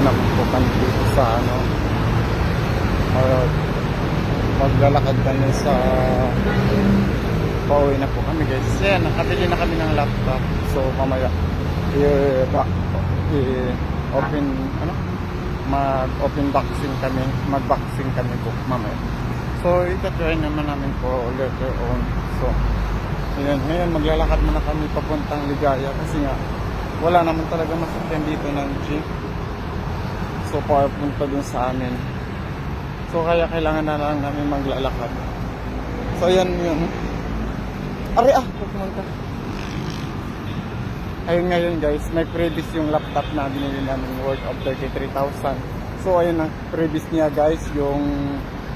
naman po kami dito sa maglalakad kami sa pauwi na po kami guys. Yan, nakabili na kami ng laptop. So mamaya open mag-open boxing kami, mag-boxing kami po mamaya. So ita-try naman namin po later on. So ayan, ngayon maglalakad muna kami papuntang Ligaya kasi nga wala naman talaga masakyan dito ng jeep. So papunta dun sa amin. So kaya kailangan na lang namin maglalakad. So ayan yun. Pupunta. Ayun ngayon guys, may previous yung laptop na binili namin worth of 33,000. So ayun ang previous niya guys, yung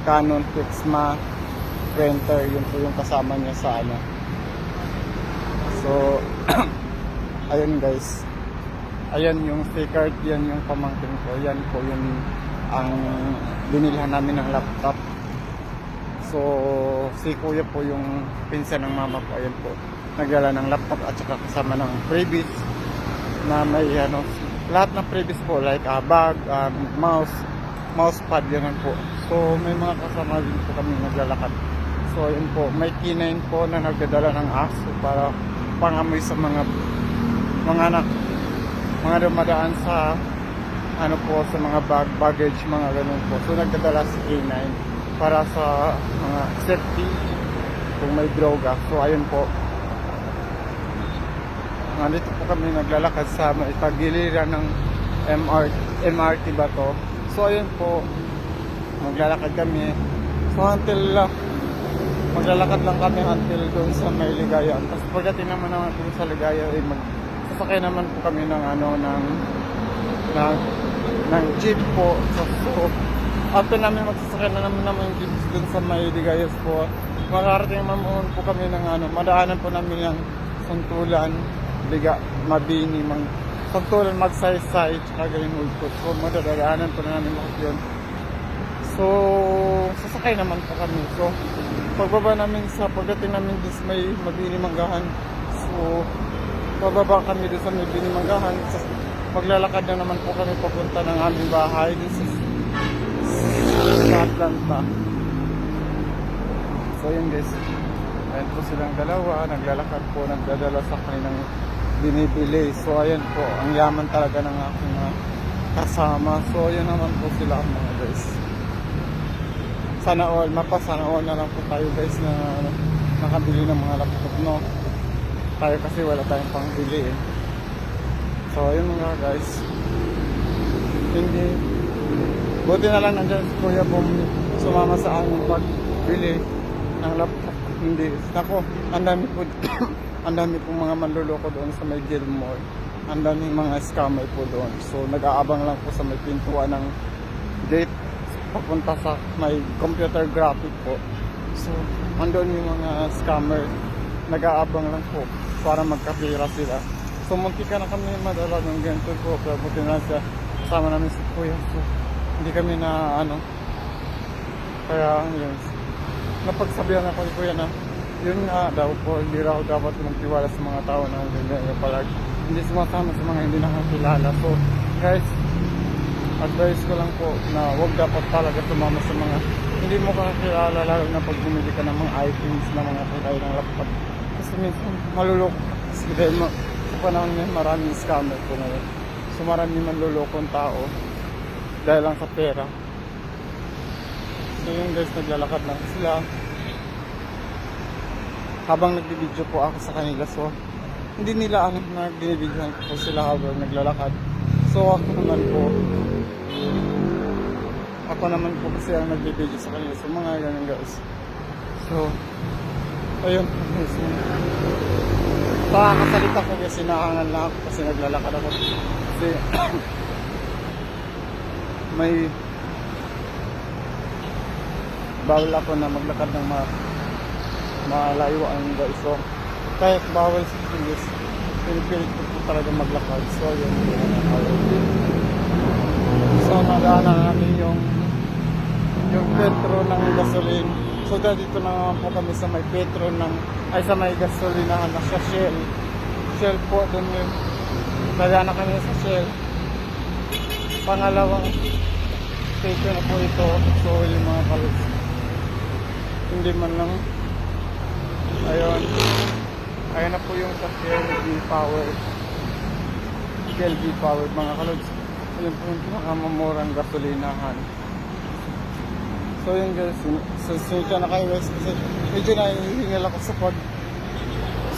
Canon Pixma printer, yun po yung kasama niya sa So ayun guys, ayan yung sticker, yan yung pamangkin ko, yan po yung ang binilhan namin ng laptop. So si kuya po yung pinsan ng mama ko, ayan po nagdala ng laptop at saka kasama ng previous na may lahat ng previous po like bag, mousepad, yan po. So may mga kasama din po kami naglalakad. So yun po, may kinain po na nagdadala ng aso para pangamoy sa mga dumadaan sa sa mga baggage, mga ganun po. So nagdadala si K9 para sa mga safety kung may droga. So ayun po, dito po kami naglalakad sa itagiliran ng MRT ba to. So ayun po, maglalakad kami. So maglalakad lang kami until doon sa may Ligaya. Tapos pagdating naman doon sa Ligaya, sasakay naman po kami ng ng jeep po. So after namin magsasakay na naman yung jeep doon sa may Ligaya po, makarating naman po kami ng madaanan po namin ng Suntulan, Mabini, Suntulan, Magsaysay, tsaka Greenwood po. So madadaanan po namin lahat yun. So sasakay naman po kami. So pagbaba namin pagdating namin doon sa may Mabini, Manggahan, so bababa kami doon sa Mabini, Manggahan. So, maglalakad na naman po kami papunta ng aming bahay doon sa Atlanta. So yun guys, ayan po silang dalawa, naglalakad po, nagdadala sa kanilang binibili. So ayan po, ang yaman talaga ng aking kasama. So ayan naman po sila mga guys. Sana all na lang po tayo guys na nakabili ng mga laptop, no? Tayo kasi wala tayong pangbili eh. So ayun mga guys, buti na lang nandiyan si kuya po sumama sa aming pagbili ng laptop. Hindi, ako, ang dami po ang dami pong mga manluloko doon sa may Gilmore. Ang daming mga scammer po doon. So nag-aabang lang po sa may pintuan ng gate papunta sa may computer graphic po. So andun yung mga scammer, nag-aabang lang po para magkapira sila. So munti ka na kami madala ng ganito po, pero buti na siya kasama namin si kuya. So hindi kami na kaya yun, napagsabihan ako ni kuya na yun nga daw po, hindi raw dapat magtiwala sa mga tao na hindi sumasama sa mga hindi nakakilala. So guys, advice ko lang po na huwag dapat talaga sumama sa mga hindi mo kakilala, lalo na pag bumili ka ng mga items na mga tulay ng laptop. Kasi minsan maluloko kasi dahil sa panahon ngayon maraming scammer po ngayon. So maraming manlulokong tao dahil lang sa pera. So yun guys, naglalakad lang sila habang nagbibideo po ako sa kanila. So hindi nila na binibidyohan ko sila habang naglalakad. So ako naman po kasi ang nagbibideo sa kanila. So mga ganun guys. So ayun, pakakasalita ko kasi nakahangal na ako kasi naglalakad ako. Kasi may bawal ako na maglakad ng malayo ang guys. So kahit bawal sa English, pinipilit ko po talaga maglakad. So yun, so nadaanan namin yung petro ng gasoline. So dito na naman po kami sa may petro sa may gasolinahan na sa Shell po doon yun. Nadaanan kami sa Shell. pangalawang station na po ito. So yung mga kalods, hindi man lang, ayun na po yung sa KLB Power mga kalods. Ayun po yung pinakamamurang gasolinahan. So yun guys, sensya na kayo guys kasi medyo nahihingal ako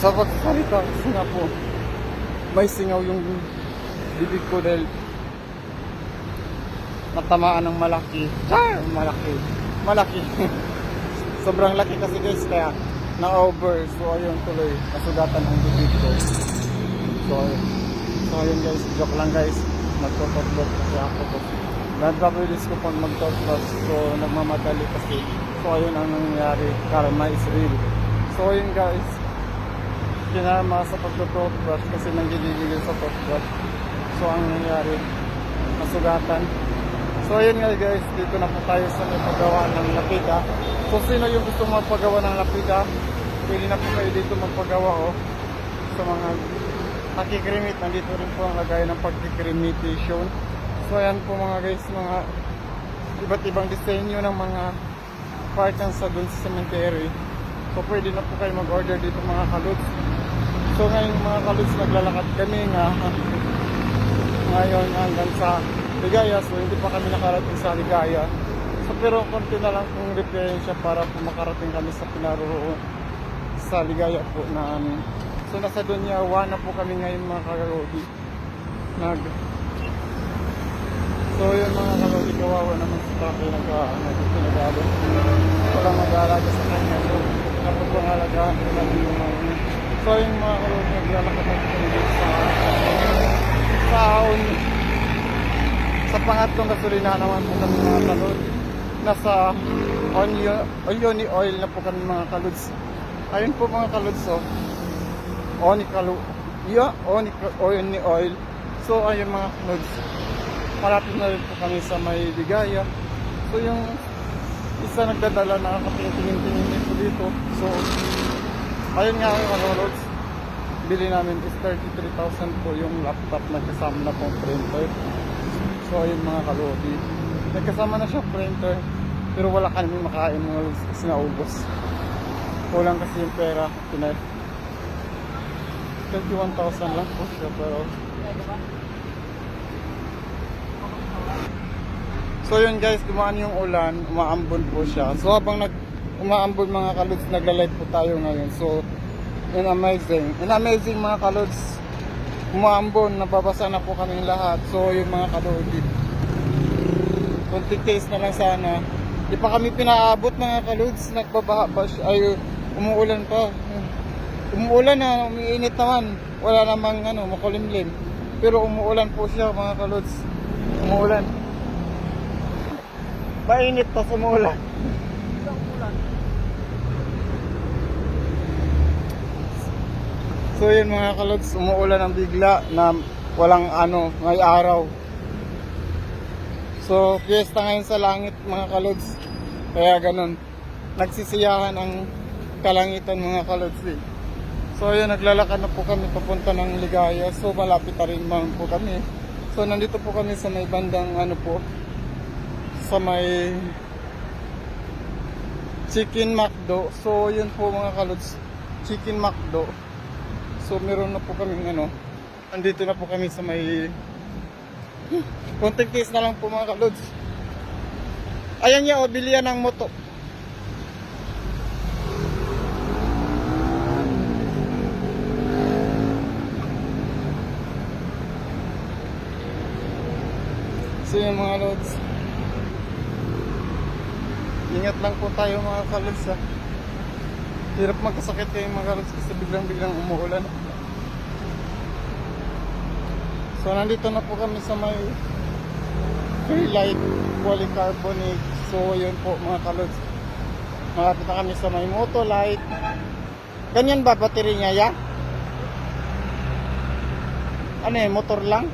sa pagsalita kasi nga po may singaw yung bibig ko dahil natamaan ng malaki. Malaki. Sobrang laki kasi guys, kaya na-over. So ayun tuloy, nasugatan ang bibig ko. So ayun guys, joke lang guys. Magtototbot kasi ako po. Nagpabilis ko pag magtotbot. So nagmamadali kasi. So ayun ang nangyayari. Karma is real. So ayun guys, kinama sa pagtotbot kasi nanggigigil sa totbot. So ang nangyayari, nasugatan. So ayun nga guys, dito na po tayo sa may paggawa ng lapida. So sino yung gusto magpagawa ng lapida, pwede na po kayo dito magpagawa sa mga nakikrimit. Nandito rin po ang lagay ng pagkikrimitation. So ayan po mga guys, mga iba't ibang disenyo ng mga parts sa dun sa cemetery. So pwede na po kayo mag-order dito mga kalods. So ngayon mga kalods, naglalakad kami ngayon hanggang sa Ligaya. So hindi pa kami nakarating sa Ligaya. So pero konti na lang kung referensya para po makarating kami sa pinaroroon sa Ligaya po na amin. So nasa Donyawa na po kami ngayon mga kalodi. So yun mga kalodi, kawawa naman sa tatay nag-pinagalo. Walang mag-aalaga sa kanya. So dapat po alagaan ko natin yung mga. So yun mga kalodi, naglalakad natin kami sa pangatlong gasolina naman po kami mga kalod. Nasa Onion Oil na po kami mga kalods. Ayun po mga kalods, Onion Oil. So ayun mga kalods, malapit na rin po kami sa may Ligaya. So yung isa nagdadala na nakatingin-tingin po dito. So ayun nga mga kalods, bili namin is 33,000 po yung laptop na kasama na pong printer. So ayun mga kalodi, nagkasama na siya printer, pero wala kami makain mga lods kasi naubos. Kulang kasi yung pera, 21,000 lang po siya. Pero so yun guys, dumaan yung ulan, umaambon po siya. So habang umaambon mga kalods, nagla-live po tayo ngayon. So amazing mga kalods, umaambon, nababasa na po kami lahat. So yung mga kalodi, konting taste na lang sana. Di pa kami pinaabot mga kalods, nagbabaha pa siya. Ay, umuulan pa. Umuulan na, umiinit naman. Wala namang makulimlim. Pero umuulan po siya mga kalods. Umuulan. Mainit pa umuulan. So yun mga kalods, umuulan ng bigla na walang may araw. So fiesta ngayon sa langit mga kalods. Kaya ganun, nagsisiyahan ang kalangitan mga kalods. So yun, naglalakad na po kami papunta ng Ligaya. So malapit na rin naman po kami. So nandito po kami sa may bandang sa may Chicken McDo. So yun po mga kalods, Chicken McDo. So meron na po kami andito na po kami sa may konting taste na lang po mga kalods. Ayan niya, bilihan ng moto. So yung mga lods, ingat lang po tayo mga kalods ha. Hirap magkasakit kayo mga kalods kasi biglang umuulan. So nandito na po kami sa may Fairlight Polycarbonate. So yun po mga kalods, malapit na kami sa may Motolight. Ganyan ba battery niya ya? Motor lang?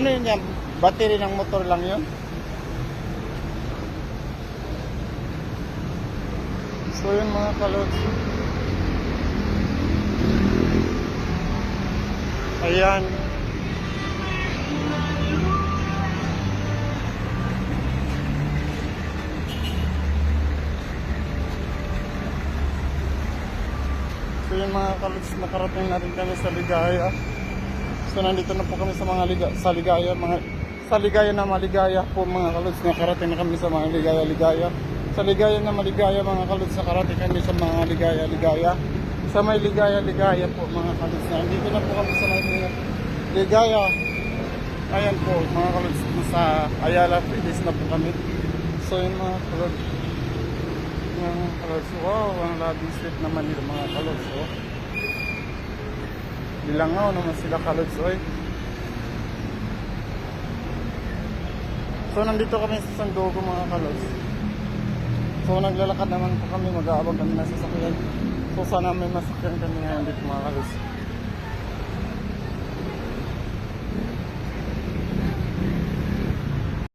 Yun yan? Battery ng motor lang yun? So yun mga kalods, Ayan. So yung mga kalods, nakarating na rin kami sa Ligaya. So nandito na po kami sa mga sa Ligaya, sa Ligaya na Maligaya po mga kalods, nakarating na kami sa mga Ligaya. Sa Ligaya na Maligaya mga kalods, nakarating kami sa mga Ligaya. Sa may Ligaya po mga kalods, nandito na po kami sa may Ligaya. Ayan po mga kalods, sa Ayala Fides na po kami. So yung mga kalods, wow, ang labing sweet naman nila mga kalods, oh. Bilangaw naman sila kalods, oy. So nandito kami sa Sandogo mga kalods. So naglalakad naman po kami, mag-aabang kami na sa sasakyan. So sana may masakyan kami ngayon dito mga kalods.